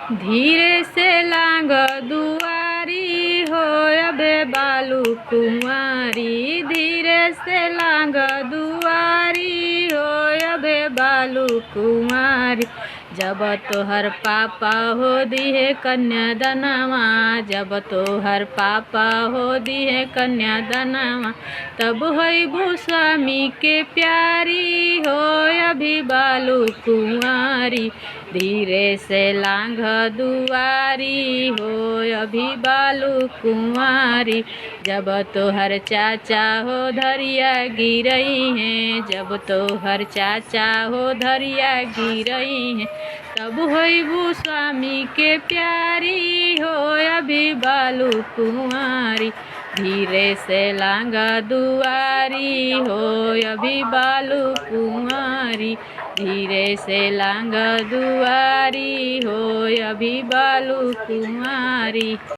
धीरे से लांग दुआरी हो अबे बालू कुंवारी। धीरे से लांग दुआरी हो अबे बालू कुंवारी। जब तोहर पापा हो दिहे कन्यादानवा, जब तोहर पापा हो दिहे कन्यादानवा, तब होइबू स्वामी के प्यारी हो अभी बालू कुंवारी। धीरे से लांघ दुआरी हो अभी बालू कुंवारी। जब तोहर चाचा हो धरिया गिरई हैं, जब तोहर चाचा हो धरिया गिरई हैं, तब होइबू स्वामी के प्यारी हो अभी बालू कुंवारी। धीरे से लांघ दुआरी हो अभी बालू कुंवारी। धीरे से लांघ दुआरी हो अभी बालू कुंवारी।